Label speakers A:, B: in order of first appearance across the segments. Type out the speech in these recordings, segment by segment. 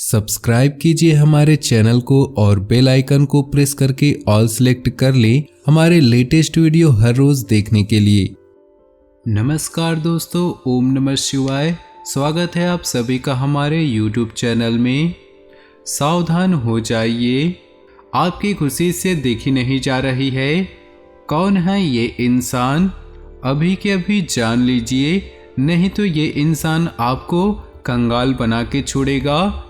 A: Subscribe कीजिए हमारे channel को और बेल आइकन को प्रेस करके ऑल सेलेक्ट कर लें हमारे लेटेस्ट वीडियो हर रोज देखने के लिए। नमस्कार दोस्तों, ओम नमः शिवाय। स्वागत है आप सभी का हमारे YouTube चैनल में। सावधान हो जाइए, आपकी खुशी से देखी नहीं जा रही है। कौन है ये इंसान, अभी के अभी जान लीजिए, नहीं तो ये इंसान आपको कंगाल बना के छोड़ेगा।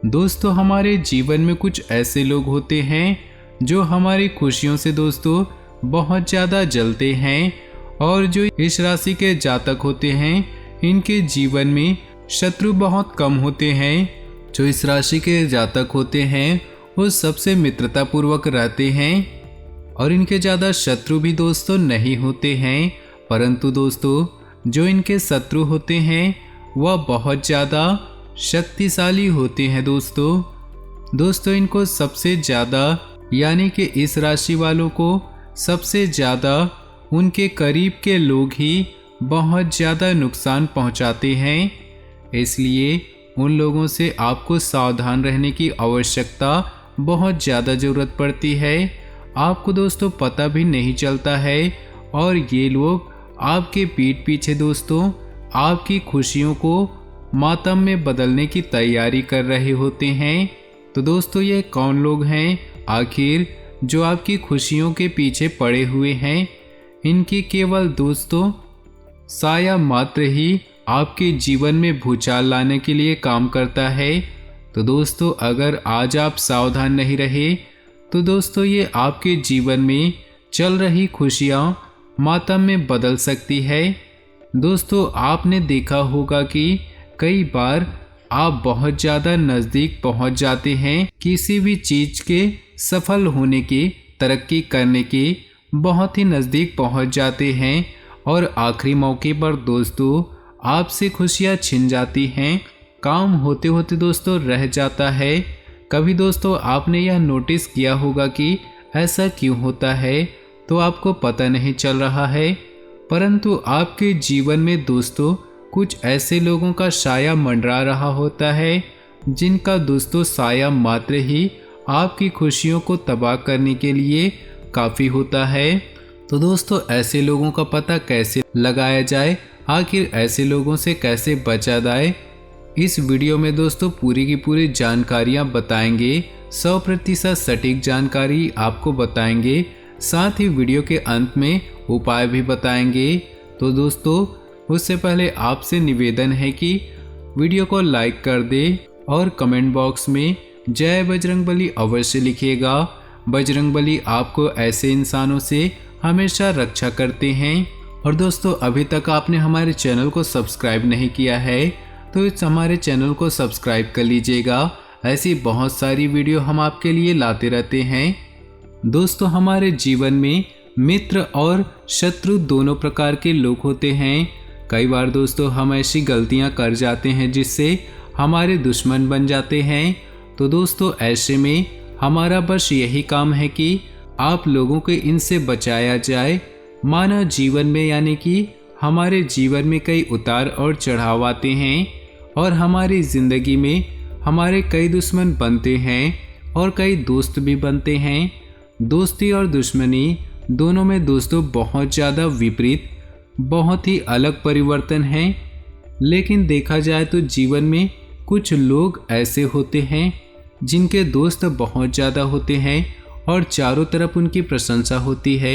A: दोस्तों, हमारे जीवन में कुछ ऐसे लोग होते हैं जो हमारी खुशियों से दोस्तों बहुत ज़्यादा जलते हैं, और जो इस राशि के जातक होते हैं इनके जीवन में शत्रु बहुत कम होते हैं। जो इस राशि के जातक होते हैं वो सबसे मित्रतापूर्वक रहते हैं और इनके ज़्यादा शत्रु भी दोस्तों नहीं होते हैं। परंतु दोस्तों, जो इनके शत्रु होते हैं वह बहुत ज़्यादा शक्तिशाली होते हैं। दोस्तों इनको सबसे ज़्यादा, यानी कि इस राशि वालों को सबसे ज़्यादा उनके करीब के लोग ही बहुत ज़्यादा नुकसान पहुंचाते हैं। इसलिए उन लोगों से आपको सावधान रहने की आवश्यकता बहुत ज़्यादा ज़रूरत पड़ती है। आपको दोस्तों पता भी नहीं चलता है और ये लोग आपके पीठ पीछे दोस्तों आपकी खुशियों को मातम में बदलने की तैयारी कर रहे होते हैं। तो दोस्तों, ये कौन लोग हैं आखिर जो आपकी खुशियों के पीछे पड़े हुए हैं? इनकी केवल दोस्तों साया मात्र ही आपके जीवन में भूचाल लाने के लिए काम करता है। तो दोस्तों, अगर आज आप सावधान नहीं रहे तो दोस्तों ये आपके जीवन में चल रही खुशियाँ मातम में बदल सकती है। दोस्तों, आपने देखा होगा कि कई बार आप बहुत ज़्यादा नज़दीक पहुंच जाते हैं किसी भी चीज़ के सफल होने के, तरक्की करने के बहुत ही नज़दीक पहुंच जाते हैं और आखिरी मौके पर दोस्तों आपसे खुशियां छिन जाती हैं। काम होते होते दोस्तों रह जाता है। कभी दोस्तों आपने यह नोटिस किया होगा कि ऐसा क्यों होता है, तो आपको पता नहीं चल रहा है। परंतु आपके जीवन में दोस्तों कुछ ऐसे लोगों का साया मंडरा रहा होता है जिनका दोस्तों साया मात्र ही आपकी खुशियों को तबाह करने के लिए काफ़ी होता है। तो दोस्तों, ऐसे लोगों का पता कैसे लगाया जाए, आखिर ऐसे लोगों से कैसे बचा जाए, इस वीडियो में दोस्तों पूरी की पूरी जानकारियाँ बताएंगे। 100% सटीक जानकारी आपको बताएंगे, साथ ही वीडियो के अंत में उपाय भी बताएंगे। तो दोस्तों, उससे पहले आपसे निवेदन है कि वीडियो को लाइक कर दे और कमेंट बॉक्स में जय बजरंगबली अवश्य लिखिएगा। बजरंगबली आपको ऐसे इंसानों से हमेशा रक्षा करते हैं। और दोस्तों, अभी तक आपने हमारे चैनल को सब्सक्राइब नहीं किया है तो इस हमारे चैनल को सब्सक्राइब कर लीजिएगा। ऐसी बहुत सारी वीडियो हम आपके लिए लाते रहते हैं। दोस्तों, हमारे जीवन में मित्र और शत्रु दोनों प्रकार के लोग होते हैं। कई बार दोस्तों हम ऐसी गलतियां कर जाते हैं जिससे हमारे दुश्मन बन जाते हैं। तो दोस्तों, ऐसे में हमारा बस यही काम है कि आप लोगों को इनसे बचाया जाए। मानव जीवन में, यानी कि हमारे जीवन में कई उतार और चढ़ाव आते हैं और हमारी ज़िंदगी में हमारे कई दुश्मन बनते हैं और कई दोस्त भी बनते हैं। दोस्ती और दुश्मनी दोनों में दोस्तों बहुत ज़्यादा विपरीत, बहुत ही अलग परिवर्तन है। लेकिन देखा जाए तो जीवन में कुछ लोग ऐसे होते हैं जिनके दोस्त बहुत ज़्यादा होते हैं और चारों तरफ उनकी प्रशंसा होती है।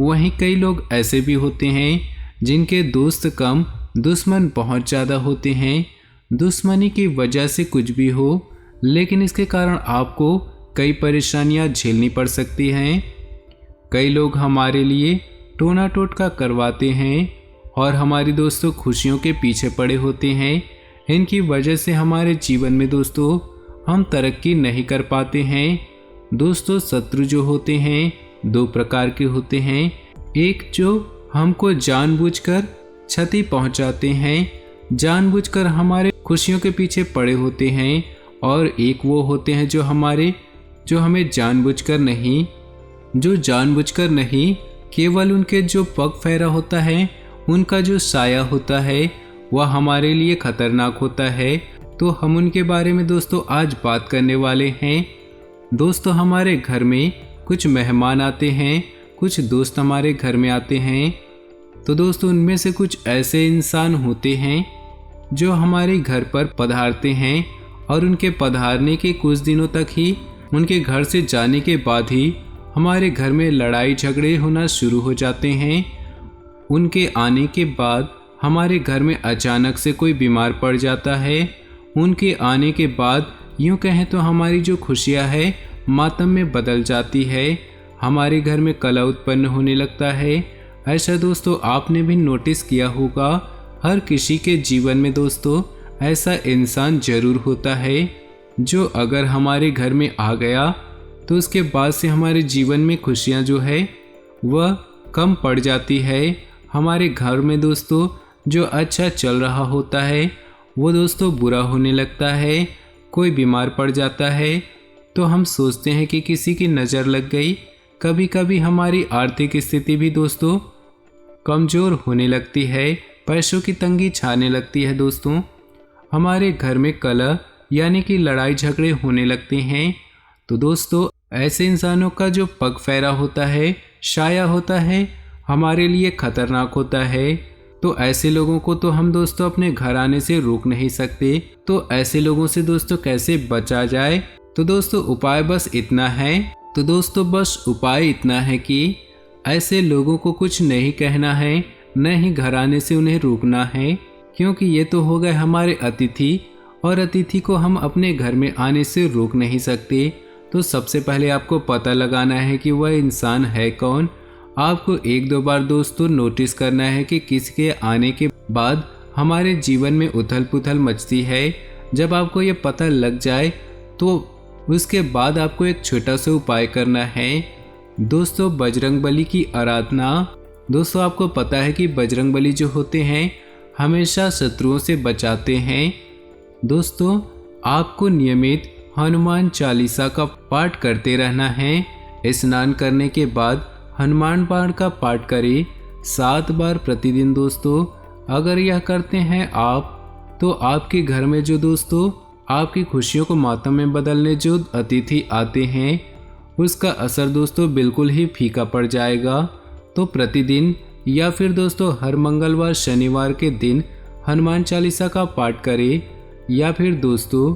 A: वहीं कई लोग ऐसे भी होते हैं जिनके दोस्त कम, दुश्मन बहुत ज़्यादा होते हैं। दुश्मनी की वजह से कुछ भी हो, लेकिन इसके कारण आपको कई परेशानियां झेलनी पड़ सकती हैं। कई लोग हमारे लिए टोना टोटका करवाते हैं और हमारी दोस्तों खुशियों के पीछे पड़े होते हैं। इनकी वजह से हमारे जीवन में दोस्तों हम तरक्की नहीं कर पाते हैं। दोस्तों, शत्रु जो होते हैं दो प्रकार के होते हैं। एक जो हमको जानबूझकर क्षति पहुंचाते हैं, जानबूझकर हमारे खुशियों के पीछे पड़े होते हैं, और एक वो होते हैं जो हमें जानबूझकर नहीं, केवल उनके जो पग फेरा होता है, उनका जो साया होता है वह हमारे लिए खतरनाक होता है। तो हम उनके बारे में दोस्तों आज बात करने वाले हैं। दोस्तों हमारे घर में कुछ मेहमान आते हैं, कुछ दोस्त हमारे घर में आते हैं। तो दोस्तों उनमें से कुछ ऐसे इंसान होते हैं जो हमारे घर पर पधारते हैं और उनके पधारने के कुछ दिनों तक ही, उनके घर से जाने के बाद ही हमारे घर में लड़ाई झगड़े होना शुरू हो जाते हैं। उनके आने के बाद हमारे घर में अचानक से कोई बीमार पड़ जाता है। उनके आने के बाद यूँ कहें तो हमारी जो खुशियाँ है मातम में बदल जाती है। हमारे घर में कलह उत्पन्न होने लगता है। ऐसा दोस्तों आपने भी नोटिस किया होगा। हर किसी के जीवन में दोस्तों ऐसा इंसान जरूर होता है जो अगर हमारे घर में आ गया तो उसके बाद से हमारे जीवन में खुशियाँ जो है वह कम पड़ जाती है। हमारे घर में दोस्तों जो अच्छा चल रहा होता है वो दोस्तों बुरा होने लगता है। कोई बीमार पड़ जाता है तो हम सोचते हैं कि किसी की नज़र लग गई। कभी कभी हमारी आर्थिक स्थिति भी दोस्तों कमज़ोर होने लगती है, पैसों की तंगी छाने लगती है। दोस्तों हमारे घर में कलह यानी कि लड़ाई झगड़े होने लगते हैं। तो दोस्तों ऐसे इंसानों का जो पग फेरा होता है, शाया होता है, हमारे लिए खतरनाक होता है। तो ऐसे लोगों को तो हम दोस्तों अपने घर आने से रोक नहीं सकते। तो ऐसे लोगों से दोस्तों कैसे बचा जाए? तो दोस्तों उपाय बस इतना है कि ऐसे लोगों को कुछ नहीं कहना है, न ही घर आने से उन्हें रोकना है, क्योंकि ये तो हो गए हमारे अतिथि और अतिथि को हम अपने घर में आने से रोक नहीं सकते। तो सबसे पहले आपको पता लगाना है कि वह इंसान है कौन। आपको एक दो बार दोस्तों नोटिस करना है कि किसके आने के बाद हमारे जीवन में उथल पुथल मचती है। जब आपको ये पता लग जाए तो उसके बाद आपको एक छोटा सा उपाय करना है दोस्तों, बजरंगबली की आराधना। दोस्तों आपको पता है कि बजरंगबली जो होते हैं हमेशा शत्रुओं से बचाते हैं। दोस्तों आपको नियमित हनुमान चालीसा का पाठ करते रहना है। स्नान करने के बाद हनुमान पाठ का पाठ करें 7 बार प्रतिदिन। दोस्तों अगर यह करते हैं आप तो आपके घर में जो दोस्तों आपकी खुशियों को मातम में बदलने जो अतिथि आते हैं उसका असर दोस्तों बिल्कुल ही फीका पड़ जाएगा। तो प्रतिदिन या फिर दोस्तों हर मंगलवार शनिवार के दिन हनुमान चालीसा का पाठ करें, या फिर दोस्तों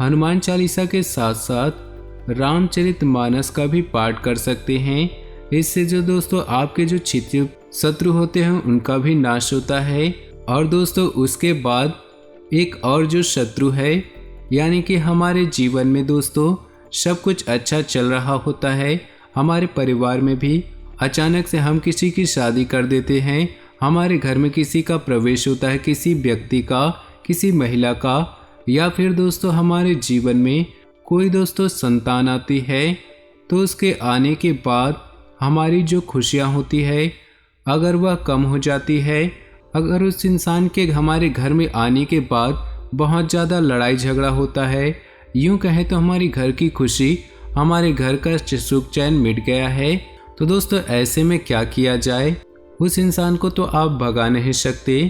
A: हनुमान चालीसा के साथ साथ रामचरितमानस का भी पाठ कर सकते हैं। इससे जो दोस्तों आपके जो छित्र शत्रु होते हैं उनका भी नाश होता है। और दोस्तों उसके बाद एक और जो शत्रु है यानी कि हमारे जीवन में दोस्तों सब कुछ अच्छा चल रहा होता है, हमारे परिवार में भी अचानक से हम किसी की शादी कर देते हैं, हमारे घर में किसी का प्रवेश होता है, किसी व्यक्ति का, किसी महिला का, या फिर दोस्तों हमारे जीवन में कोई दोस्तों संतान आती है, तो उसके आने के बाद हमारी जो खुशियाँ होती है अगर वह कम हो जाती है, अगर उस इंसान के हमारे घर में आने के बाद बहुत ज़्यादा लड़ाई झगड़ा होता है, यूँ कहें तो हमारी घर की खुशी, हमारे घर का सुख चैन मिट गया है, तो दोस्तों ऐसे में क्या किया जाए? उस इंसान को तो आप भगा नहीं सकते,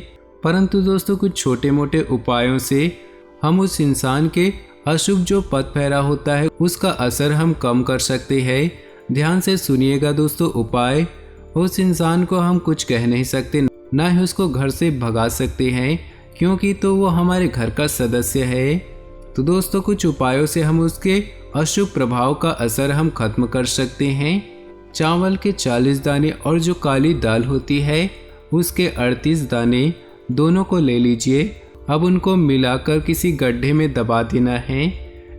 A: परंतु दोस्तों कुछ छोटे मोटे उपायों से हम उस इंसान के अशुभ जो पद फेरा होता है उसका असर हम कम कर सकते हैं। ध्यान से सुनिएगा दोस्तों उपाय। उस इंसान को हम कुछ कह नहीं सकते, ना ही उसको घर से भगा सकते हैं, क्योंकि तो वो हमारे घर का सदस्य है। तो दोस्तों कुछ उपायों से हम उसके अशुभ प्रभाव का असर हम खत्म कर सकते हैं। चावल के 40 दाने और जो काली दाल होती है उसके 38 दाने दोनों को ले लीजिए। अब उनको मिलाकर किसी गड्ढे में दबा देना है।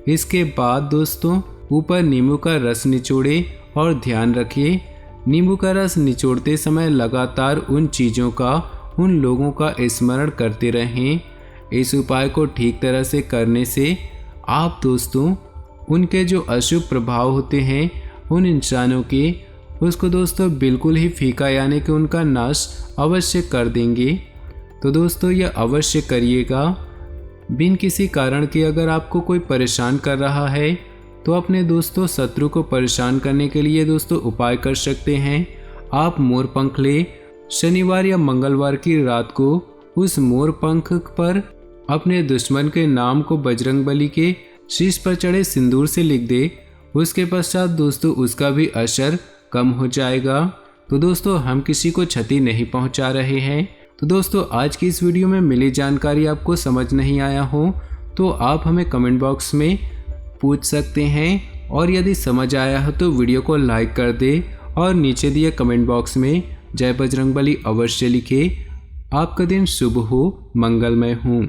A: इसके बाद दोस्तों ऊपर नींबू का रस निचोड़े और ध्यान रखिए नींबू का रस निचोड़ते समय लगातार उन चीज़ों का, उन लोगों का स्मरण करते रहें। इस उपाय को ठीक तरह से करने से आप दोस्तों उनके जो अशुभ प्रभाव होते हैं उन इंसानों के, उसको दोस्तों बिल्कुल ही फीका यानी कि उनका नाश अवश्य कर देंगे। तो दोस्तों यह अवश्य करिएगा। बिन किसी कारण के अगर आपको कोई परेशान कर रहा है तो अपने दोस्तों शत्रु को परेशान करने के लिए दोस्तों उपाय कर सकते हैं। आप मोर पंख ले, शनिवार या मंगलवार की रात को उस मोर पंख पर अपने दुश्मन के नाम को बजरंगबली के शीश पर चढ़े सिंदूर से लिख दे। उसके पश्चात दोस्तों उसका भी असर कम हो जाएगा। तो दोस्तों हम किसी को क्षति नहीं पहुंचा रहे हैं। तो दोस्तों आज की इस वीडियो में मिली जानकारी आपको समझ नहीं आया हो तो आप हमें कमेंट बॉक्स में पूछ सकते हैं, और यदि समझ आया हो तो वीडियो को लाइक कर दे और नीचे दिए कमेंट बॉक्स में जय बजरंगबली अवश्य लिखे। आपका दिन शुभ हो, मंगलमय हो।